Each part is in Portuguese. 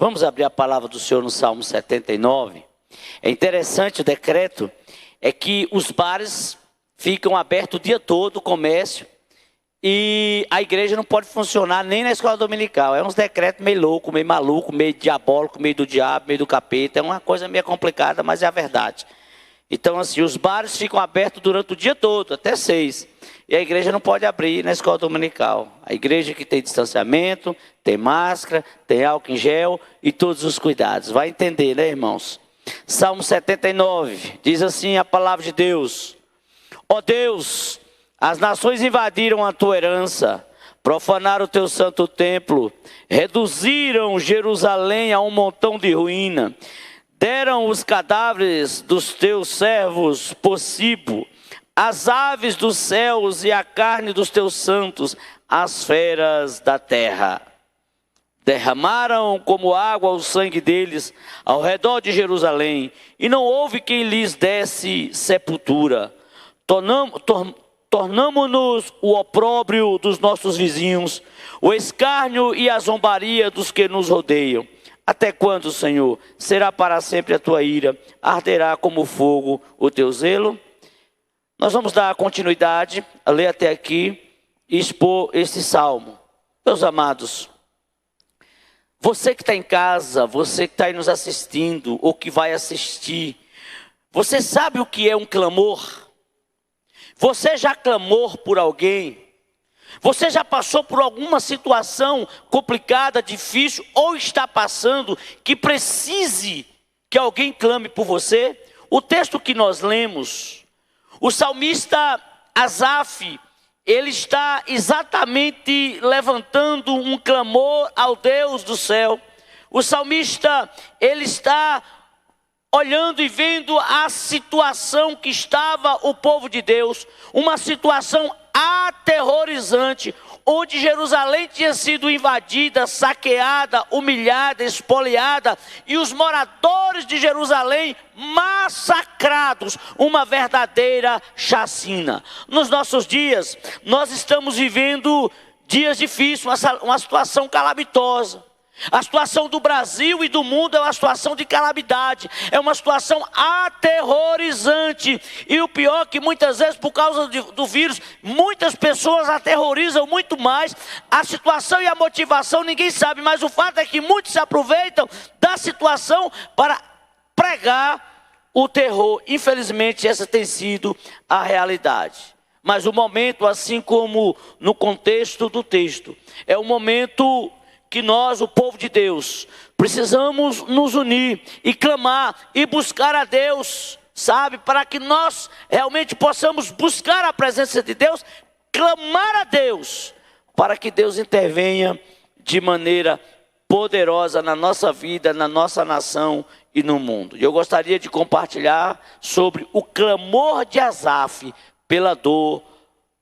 Vamos abrir a palavra do Senhor no Salmo 79. É interessante o decreto, é que os bares ficam abertos o dia todo, o comércio, e a igreja não pode funcionar nem na escola dominical. É uns decretos meio louco, meio maluco, meio diabólico, meio do diabo, meio do capeta. É uma coisa meio complicada, mas é a verdade. Então, assim, os bares ficam abertos durante o dia todo, até 6. E a igreja não pode abrir na escola dominical. A igreja que tem distanciamento, tem máscara, tem álcool em gel e todos os cuidados. Vai entender, né, irmãos? Salmo 79, diz assim a palavra de Deus: ó Deus, as nações invadiram a tua herança, profanaram o teu santo templo, reduziram Jerusalém a um montão de ruína, deram os cadáveres dos teus servos por cibo, as aves dos céus e a carne dos teus santos, as feras da terra. Derramaram como água o sangue deles ao redor de Jerusalém, e não houve quem lhes desse sepultura. Tornamo-nos o opróbrio dos nossos vizinhos, o escárnio e a zombaria dos que nos rodeiam. Até quando, Senhor? Será para sempre a tua ira? Arderá como fogo o teu zelo? Nós vamos dar continuidade, a ler até aqui e expor este salmo. Meus amados, você que está em casa, você que está aí nos assistindo, ou que vai assistir, você sabe o que é um clamor? Você já clamou por alguém? Você já passou por alguma situação complicada, difícil, ou está passando que precise que alguém clame por você? O texto que nós lemos, o salmista Asaf, ele está exatamente levantando um clamor ao Deus do céu. O salmista, ele está olhando e vendo a situação que estava o povo de Deus, uma situação aterrorizante, onde Jerusalém tinha sido invadida, saqueada, humilhada, espoliada, e os moradores de Jerusalém massacrados, uma verdadeira chacina. Nos nossos dias, nós estamos vivendo dias difíceis, uma situação calamitosa. A situação do Brasil e do mundo é uma situação de calamidade, é uma situação aterrorizante. E o pior é que muitas vezes, por causa do vírus, muitas pessoas aterrorizam muito mais. A situação e a motivação ninguém sabe, mas o fato é que muitos se aproveitam da situação para pregar o terror. Infelizmente, essa tem sido a realidade. Mas o momento, assim como no contexto do texto, é um momento que nós, o povo de Deus, precisamos nos unir e clamar e buscar a Deus, sabe? Para que nós realmente possamos buscar a presença de Deus, clamar a Deus, para que Deus intervenha de maneira poderosa na nossa vida, na nossa nação e no mundo. E eu gostaria de compartilhar sobre o clamor de Asaf pela dor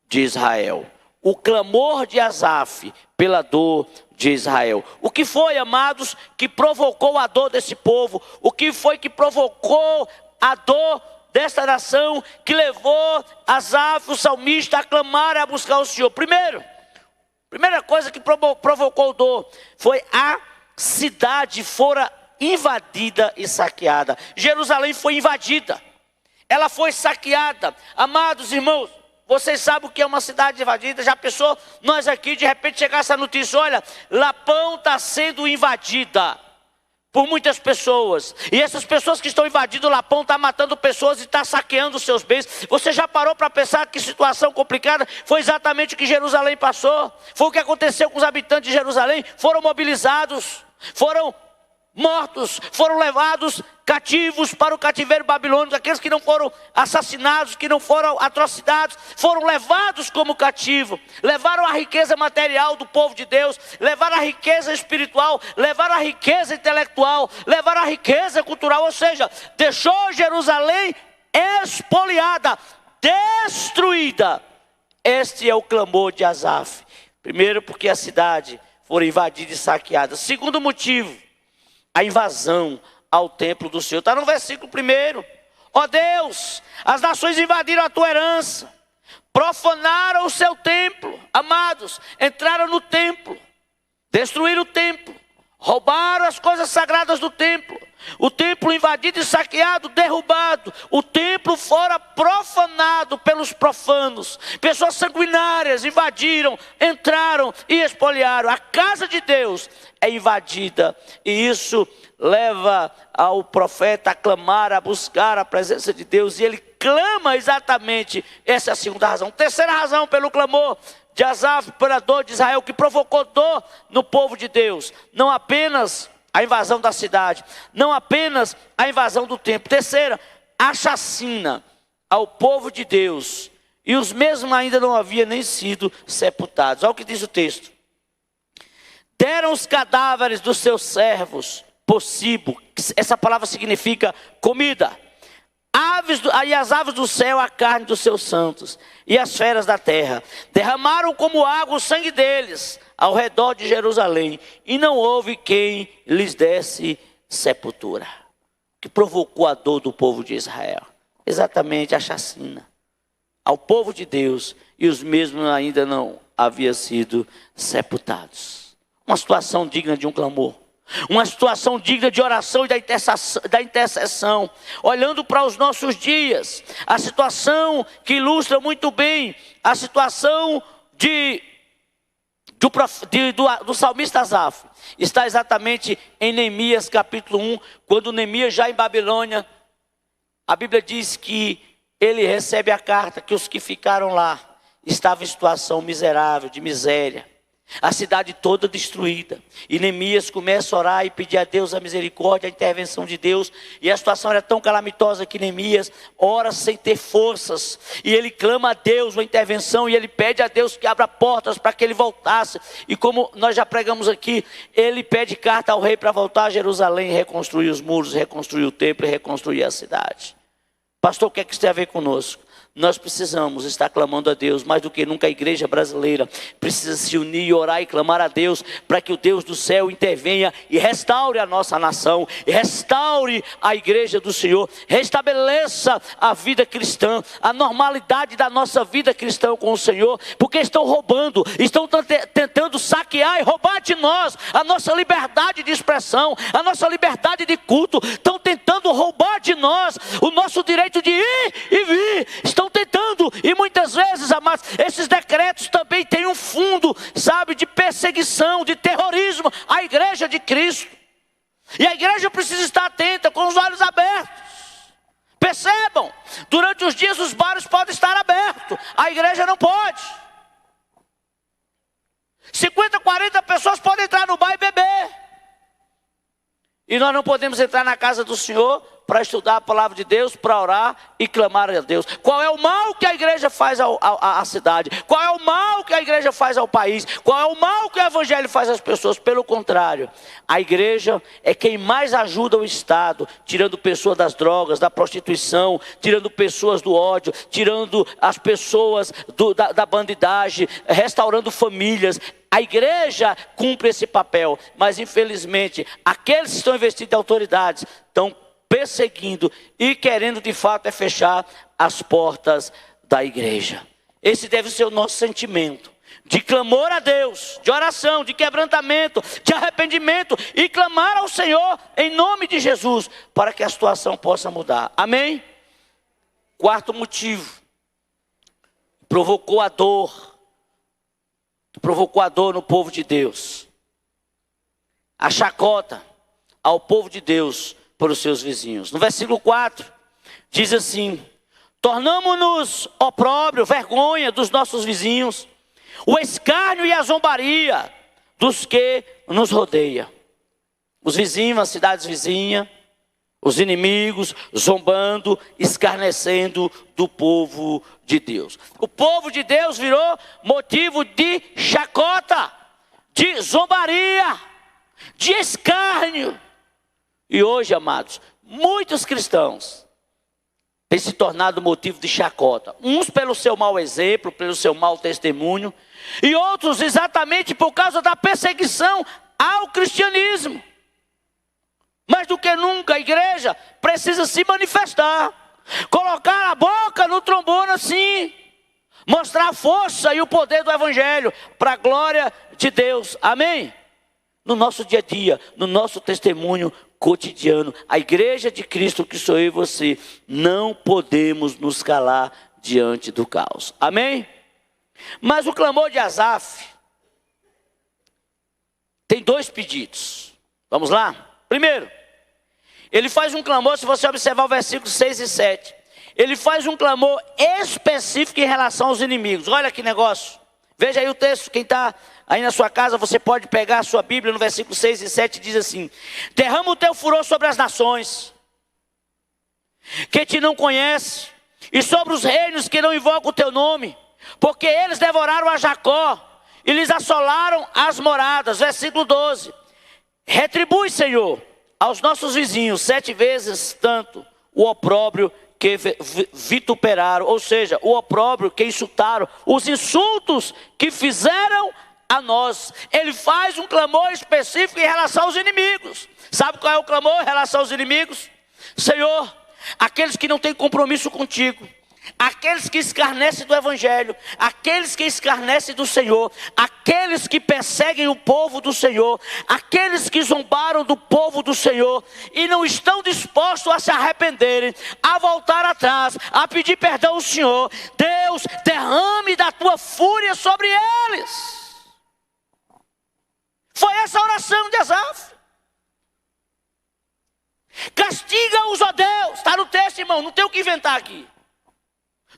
de Israel. O clamor de Asaf pela dor de Israel. O que foi, amados, que provocou a dor desse povo? O que foi que provocou a dor desta nação, que levou Asaf, o salmista, a clamar e a buscar o Senhor? Primeira coisa que provocou dor foi a cidade fora invadida e saqueada. Jerusalém foi invadida, ela foi saqueada. Amados irmãos, vocês sabem o que é uma cidade invadida? Já pensou, nós aqui de repente chegar essa notícia: olha, Lapão está sendo invadida por muitas pessoas, e essas pessoas que estão invadindo Lapão estão matando pessoas e estão saqueando os seus bens. Você já parou para pensar que situação complicada? Foi exatamente o que Jerusalém passou, foi o que aconteceu com os habitantes de Jerusalém. Foram mobilizados, foram mortos, foram levados cativos para o cativeiro babilônico. Aqueles que não foram assassinados, que não foram atrocidades, foram levados como cativo. Levaram a riqueza material do povo de Deus, levaram a riqueza espiritual, levaram a riqueza intelectual, levaram a riqueza cultural. Ou seja, deixou Jerusalém espoliada, destruída. Este é o clamor de Asaf. Primeiro, porque a cidade foi invadida e saqueada. Segundo motivo, a invasão ao templo do Senhor. Está no versículo 1. Ó Deus, as nações invadiram a tua herança, profanaram o seu templo. Amados, entraram no templo, destruíram o templo, Roubaram as coisas sagradas do templo. O templo invadido e saqueado, derrubado. O templo fora profanado pelos profanos. Pessoas sanguinárias invadiram, entraram e espoliaram. A casa de Deus é invadida. E isso leva ao profeta a clamar, a buscar a presença de Deus. E ele clama exatamente. Essa é a segunda razão. Terceira razão pelo clamor de Asaf, pela dor de Israel, que provocou dor no povo de Deus. Não apenas a invasão da cidade, não apenas a invasão do templo. Terceira, a chacina ao povo de Deus. E os mesmos ainda não haviam nem sido sepultados. Olha o que diz o texto. Deram os cadáveres dos seus servos por cibo. Essa palavra significa comida. E as aves do céu a carne dos seus santos, e as feras da terra derramaram como água o sangue deles ao redor de Jerusalém, e não houve quem lhes desse sepultura. O que provocou a dor do povo de Israel? Exatamente a chacina ao povo de Deus, e os mesmos ainda não haviam sido sepultados. Uma situação digna de um clamor. Uma situação digna de oração e da intercessão. Olhando para os nossos dias, a situação que ilustra muito bem a situação do salmista Asaf, está exatamente em Neemias capítulo 1, quando Neemias já em Babilônia, a Bíblia diz que ele recebe a carta que os que ficaram lá estavam em situação miserável, de miséria. A cidade toda destruída. E Neemias começa a orar e pedir a Deus a misericórdia, a intervenção de Deus. E a situação era tão calamitosa que Neemias ora sem ter forças. E ele clama a Deus uma intervenção. E ele pede a Deus que abra portas para que ele voltasse. E como nós já pregamos aqui, ele pede carta ao rei para voltar a Jerusalém, reconstruir os muros, reconstruir o templo e reconstruir a cidade. Pastor, o que é que isso tem a ver conosco? Nós precisamos estar clamando a Deus, mais do que nunca a igreja brasileira precisa se unir, orar e clamar a Deus, para que o Deus do céu intervenha e restaure a nossa nação, e restaure a igreja do Senhor, restabeleça a vida cristã, a normalidade da nossa vida cristã com o Senhor, porque estão roubando, estão tentando saquear e roubar de nós a nossa liberdade de expressão, a nossa liberdade de culto, estão tentando roubar de nós o nosso direito de ir e vir, estão tentando, e muitas vezes, amados, esses decretos também têm um fundo, sabe, de perseguição, de terrorismo à igreja de Cristo. E a igreja precisa estar atenta, com os olhos abertos. Percebam, durante os dias os bares podem estar abertos, a igreja não pode. 50, 40 pessoas podem entrar no bar e beber. E nós não podemos entrar na casa do Senhor para estudar a palavra de Deus, para orar e clamar a Deus. Qual é o mal que a igreja faz à cidade? Qual é o mal que a igreja faz ao país? Qual é o mal que o evangelho faz às pessoas? Pelo contrário, a igreja é quem mais ajuda o Estado, tirando pessoas das drogas, da prostituição, tirando pessoas do ódio, tirando as pessoas da bandidagem, restaurando famílias. A igreja cumpre esse papel, mas infelizmente aqueles que estão investidos em autoridades estão perseguindo e querendo de fato fechar as portas da igreja. Esse deve ser o nosso sentimento, de clamor a Deus, de oração, de quebrantamento, de arrependimento, e clamar ao Senhor em nome de Jesus, para que a situação possa mudar. Amém? Quarto motivo, provocou a dor no povo de Deus, a chacota ao povo de Deus por os seus vizinhos. No versículo 4, diz assim: tornamo-nos opróbrio, vergonha dos nossos vizinhos, o escárnio e a zombaria dos que nos rodeiam. Os vizinhos, as cidades vizinhas, os inimigos, zombando, escarnecendo do povo de Deus. O povo de Deus virou motivo de chacota, de zombaria, de escárnio. E hoje, amados, muitos cristãos têm se tornado motivo de chacota. Uns pelo seu mau exemplo, pelo seu mau testemunho, e outros exatamente por causa da perseguição ao cristianismo. Mais do que nunca, a igreja precisa se manifestar, colocar a boca no trombone assim, mostrar a força e o poder do evangelho, para a glória de Deus. Amém? no nosso dia a dia, no nosso testemunho cotidiano. A igreja de Cristo, que sou eu e você, não podemos nos calar diante do caos. Amém? Mas o clamor de Asaf tem dois pedidos. Vamos lá? Primeiro, ele faz um clamor, se você observar o versículo 6 e 7. Ele faz um clamor específico em relação aos inimigos. Olha que negócio. Veja aí o texto, quem está aí na sua casa, você pode pegar a sua Bíblia no versículo 6 e 7, diz assim: derrama o teu furor sobre as nações que te não conhece, e sobre os reinos que não invocam o teu nome, porque eles devoraram a Jacó e lhes assolaram as moradas. Versículo 12: retribui, Senhor, aos nossos vizinhos 7 vezes tanto o opróbrio que vituperaram, ou seja, o opróbrio que insultaram, os insultos que fizeram a nós. Ele faz um clamor específico em relação aos inimigos. Sabe qual é o clamor em relação aos inimigos? Senhor, aqueles que não têm compromisso contigo, aqueles que escarnecem do Evangelho, aqueles que escarnecem do Senhor, aqueles que perseguem o povo do Senhor, aqueles que zombaram do povo do Senhor e não estão dispostos a se arrependerem, a voltar atrás, a pedir perdão ao Senhor. Deus, derrame da tua fúria sobre eles. Foi essa a oração de Asaf. Castiga-os, ó Deus. Está no texto, irmão, não tem o que inventar aqui.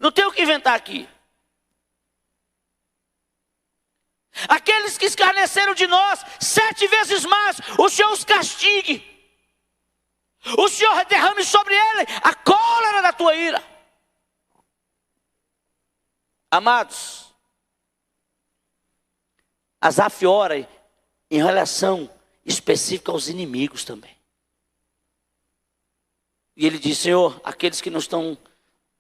Não tem o que inventar aqui. Aqueles que escarneceram de nós 7 vezes mais, o Senhor os castigue. O Senhor derrame sobre ele a cólera da tua ira. Amados, Asaf ora em relação específica aos inimigos também. E ele diz: Senhor, aqueles que não estão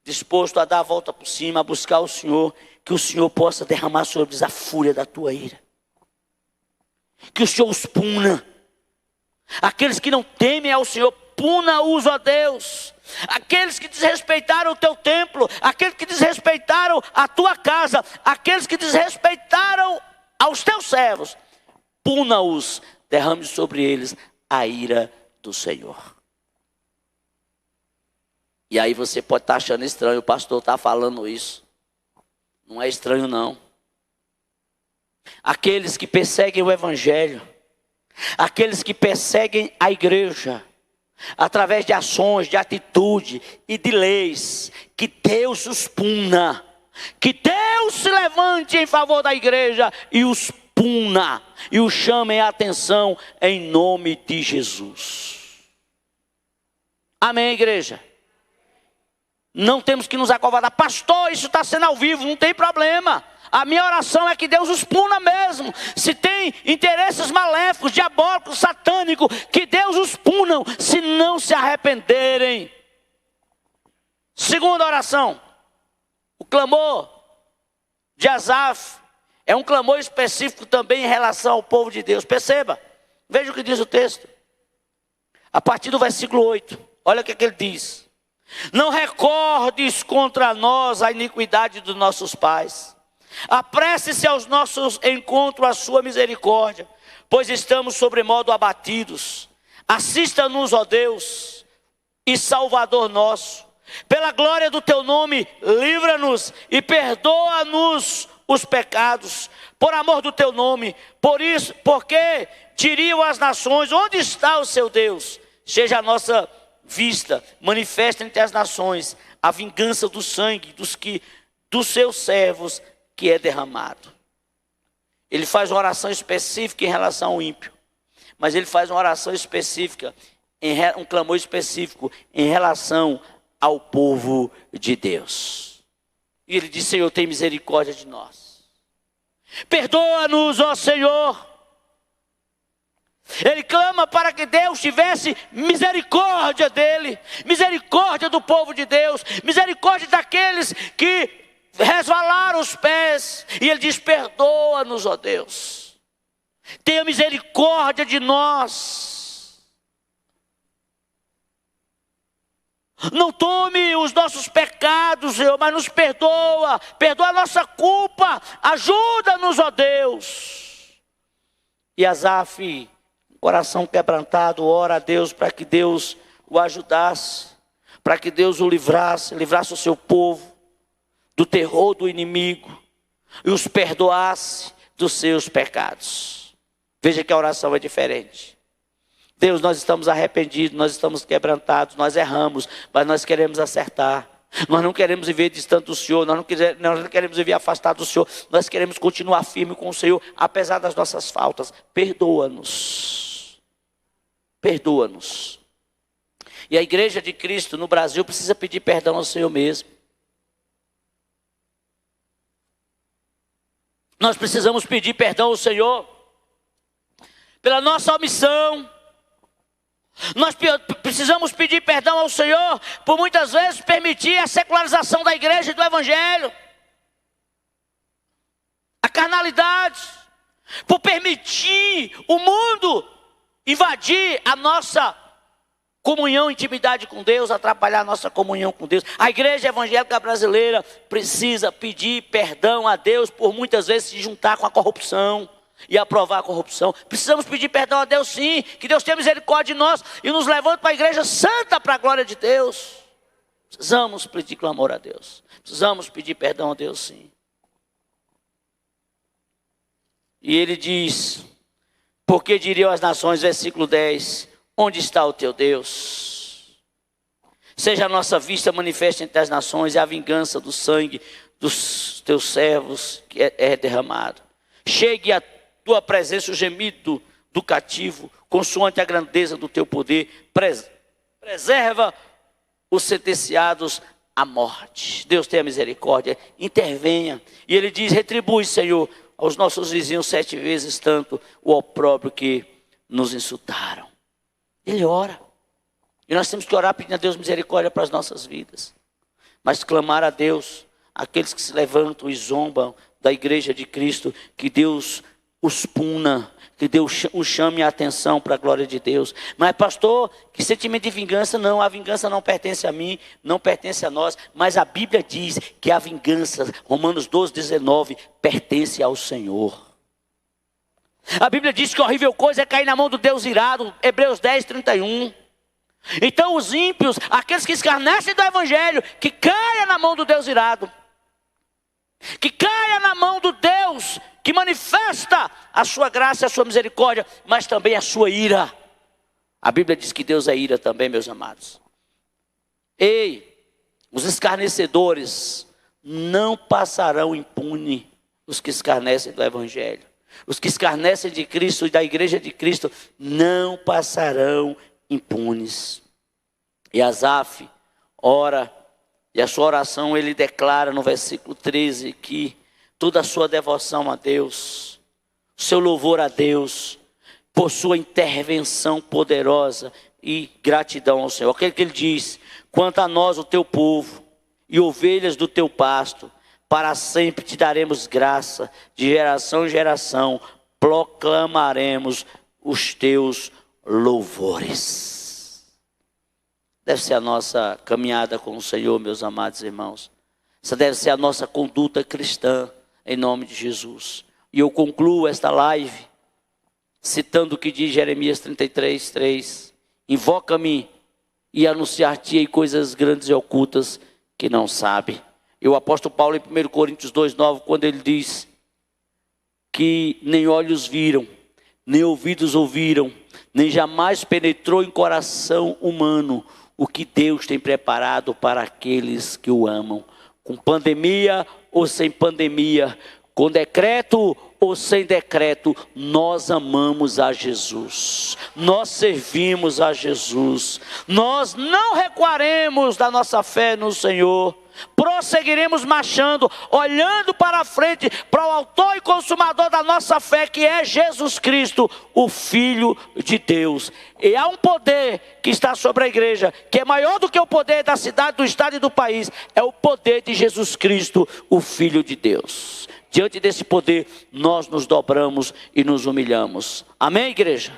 disposto a dar a volta por cima, a buscar o Senhor, que o Senhor possa derramar sobre eles a fúria da tua ira, que o Senhor os puna. Aqueles que não temem ao Senhor, puna-os, ó Deus. Aqueles que desrespeitaram o teu templo, aqueles que desrespeitaram a tua casa, aqueles que desrespeitaram aos teus servos, puna-os, derrame sobre eles a ira do Senhor. E aí você pode estar achando estranho, o pastor está falando isso. Não é estranho não. Aqueles que perseguem o Evangelho, aqueles que perseguem a igreja, através de ações, de atitude e de leis, que Deus os puna, que Deus se levante em favor da igreja e os puna, e os chamem a atenção em nome de Jesus. Amém, igreja? Não temos que nos acovardar. Pastor, isso está sendo ao vivo, não tem problema. A minha oração é que Deus os puna mesmo. Se tem interesses maléficos, diabólicos, satânicos, que Deus os punam, se não se arrependerem. Segunda oração, o clamor de Asaf é um clamor específico também em relação ao povo de Deus. Perceba, veja o que diz o texto. A partir do versículo 8, olha o que ele diz. Não recordes contra nós a iniquidade dos nossos pais. Apresse-se aos nossos encontros a sua misericórdia, pois estamos sobremodo abatidos. Assista-nos, ó Deus, e Salvador nosso. Pela glória do teu nome, livra-nos e perdoa-nos os pecados, por amor do teu nome. Por isso, porque diriam as nações: onde está o seu Deus? Seja a nossa vista manifesta entre as nações a vingança do sangue dos seus servos que é derramado. Ele faz uma oração específica em relação ao ímpio, mas ele faz uma oração específica, um clamor específico em relação ao povo de Deus. E ele diz: Senhor, tem misericórdia de nós. Perdoa-nos, ó Senhor. Ele clama para que Deus tivesse misericórdia dele, misericórdia do povo de Deus, misericórdia daqueles que resvalaram os pés. E ele diz: perdoa-nos, ó Deus. Tenha misericórdia de nós. Não tome os nossos pecados, Senhor, mas nos perdoa. Perdoa a nossa culpa. Ajuda-nos, ó Deus. E Asaf coração quebrantado, ora a Deus para que Deus o ajudasse, para que Deus o livrasse o seu povo do terror do inimigo e os perdoasse dos seus pecados. Veja que a oração é diferente. Deus, nós estamos arrependidos, nós estamos quebrantados, nós erramos, mas nós queremos acertar. Nós não queremos viver distante do Senhor, nós não queremos viver afastado do Senhor, nós queremos continuar firme com o Senhor, apesar das nossas faltas. Perdoa-nos. Perdoa-nos. E a igreja de Cristo no Brasil precisa pedir perdão ao Senhor mesmo. Nós precisamos pedir perdão ao Senhor pela nossa omissão. Nós precisamos pedir perdão ao Senhor por muitas vezes permitir a secularização da igreja e do evangelho, a carnalidade, por permitir o mundo invadir a nossa comunhão, intimidade com Deus, atrapalhar a nossa comunhão com Deus. A igreja evangélica brasileira precisa pedir perdão a Deus por muitas vezes se juntar com a corrupção e aprovar a corrupção. Precisamos pedir perdão a Deus, sim, que Deus tenha misericórdia de nós e nos levante para a igreja santa, para a glória de Deus. Precisamos pedir clamor a Deus, precisamos pedir perdão a Deus, sim. E ele diz: porque diriam as nações, versículo 10, onde está o teu Deus? Seja a nossa vista manifesta entre as nações e a vingança do sangue dos teus servos que é derramado. Chegue a tua presença o gemido do cativo, consoante a grandeza do teu poder. Preserva os sentenciados à morte. Deus tenha misericórdia, intervenha. E ele diz: retribui, Senhor, aos nossos vizinhos 7 vezes tanto o opróbrio que nos insultaram. Ele ora. E nós temos que orar pedindo a Deus misericórdia para as nossas vidas. Mas clamar a Deus, aqueles que se levantam e zombam da igreja de Cristo, que Deus os puna, que Deus os chame a atenção para a glória de Deus. Mas pastor, que sentimento de vingança? Não, a vingança não pertence a mim, não pertence a nós, mas a Bíblia diz que a vingança, Romanos 12, 19, pertence ao Senhor. A Bíblia diz que a horrível coisa é cair na mão do Deus irado, Hebreus 10, 31. Então os ímpios, aqueles que escarnecem do evangelho, que caia na mão do Deus irado, que caia na mão do Deus que manifesta a sua graça e a sua misericórdia, mas também a sua ira. A Bíblia diz que Deus é ira também, meus amados. Ei, os escarnecedores não passarão impune, os que escarnecem do evangelho. Os que escarnecem de Cristo e da igreja de Cristo não passarão impunes. E Asaf ora, e a sua oração ele declara no versículo 13 que toda a sua devoção a Deus, o seu louvor a Deus, por sua intervenção poderosa e gratidão ao Senhor. Aquele que ele diz: quanto a nós, o teu povo, e ovelhas do teu pasto, para sempre te daremos graça, de geração em geração, proclamaremos os teus louvores. Deve ser a nossa caminhada com o Senhor, meus amados irmãos. Essa deve ser a nossa conduta cristã, em nome de Jesus. E eu concluo esta live citando o que diz Jeremias 33, 3. Invoca-me e anunciar-te-ei coisas grandes e ocultas que não sabe. E o apóstolo Paulo em 1 Coríntios 2, 9, quando ele diz que nem olhos viram, nem ouvidos ouviram, nem jamais penetrou em coração humano o que Deus tem preparado para aqueles que o amam. Com pandemia ou sem pandemia, com decreto ou sem decreto, nós amamos a Jesus, nós servimos a Jesus, nós não recuaremos da nossa fé no Senhor, prosseguiremos marchando, olhando para a frente, para o autor e consumador da nossa fé, que é Jesus Cristo, o Filho de Deus. E há um poder que está sobre a igreja, que é maior do que o poder da cidade, do estado e do país, é o poder de Jesus Cristo, o Filho de Deus. Diante desse poder, nós nos dobramos e nos humilhamos. Amém, igreja?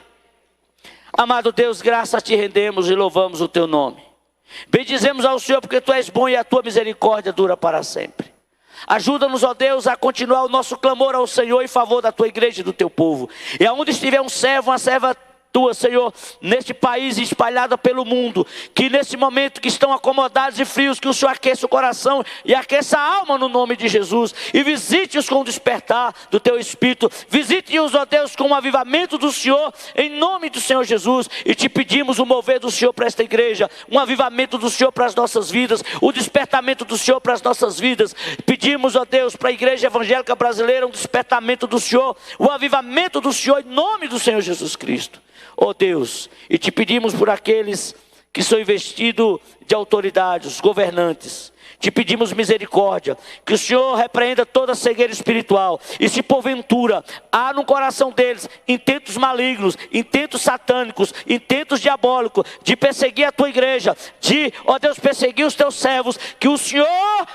Amado Deus, graças te rendemos e louvamos o teu nome. Bendizemos ao Senhor porque tu és bom e a tua misericórdia dura para sempre. Ajuda-nos, ó Deus, a continuar o nosso clamor ao Senhor em favor da tua igreja e do teu povo. E aonde estiver um servo, uma serva tua, Senhor, neste país espalhada pelo mundo, que nesse momento que estão acomodados e frios, que o Senhor aqueça o coração e aqueça a alma no nome de Jesus, e visite-os com o despertar do teu Espírito, visite-os, ó Deus, com o avivamento do Senhor, em nome do Senhor Jesus, e te pedimos o mover do Senhor para esta igreja, um avivamento do Senhor para as nossas vidas, o despertamento do Senhor para as nossas vidas. Pedimos, ó Deus, para a igreja evangélica brasileira, um despertamento do Senhor, o avivamento do Senhor, em nome do Senhor Jesus Cristo. Ó Deus, e te pedimos por aqueles que são investidos de autoridade, os governantes, te pedimos misericórdia, que o Senhor repreenda toda cegueira espiritual, e se porventura há no coração deles intentos malignos, intentos satânicos, intentos diabólicos, de perseguir a tua igreja, de, ó Deus, perseguir os teus servos, que o Senhor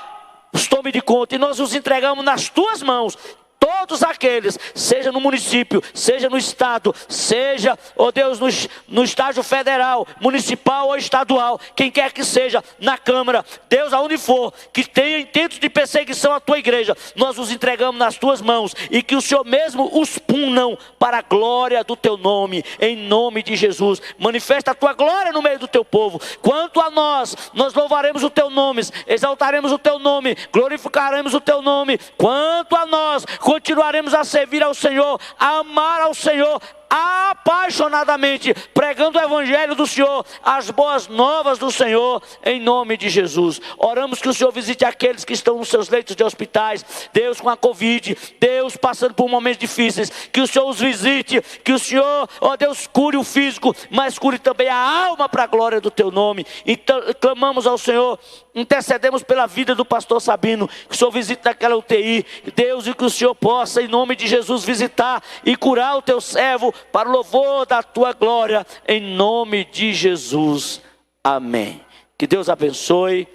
os tome de conta, e nós os entregamos nas tuas mãos. Todos aqueles, seja no município, seja no estado, seja, ó Deus, no estágio federal, municipal ou estadual, quem quer que seja, na Câmara, Deus, aonde for, que tenha intentos de perseguição à tua igreja, nós os entregamos nas tuas mãos, e que o Senhor mesmo os punam para a glória do teu nome, em nome de Jesus. Manifesta a tua glória no meio do teu povo. Quanto a nós louvaremos o teu nome, exaltaremos o teu nome, glorificaremos o teu nome. Quanto a nós, continuaremos a servir ao Senhor, a amar ao Senhor, apaixonadamente, pregando o evangelho do Senhor, as boas novas do Senhor, em nome de Jesus. Oramos que o Senhor visite aqueles que estão nos seus leitos de hospitais, Deus, com a Covid, Deus, passando por momentos difíceis, que o Senhor os visite, que o Senhor, ó Deus, cure o físico, mas cure também a alma para a glória do teu nome. Então clamamos ao Senhor, intercedemos pela vida do pastor Sabino, que o Senhor visite naquela UTI, Deus, e que o Senhor possa, em nome de Jesus, visitar e curar o teu servo, para o louvor da tua glória, em nome de Jesus. Amém. Que Deus abençoe,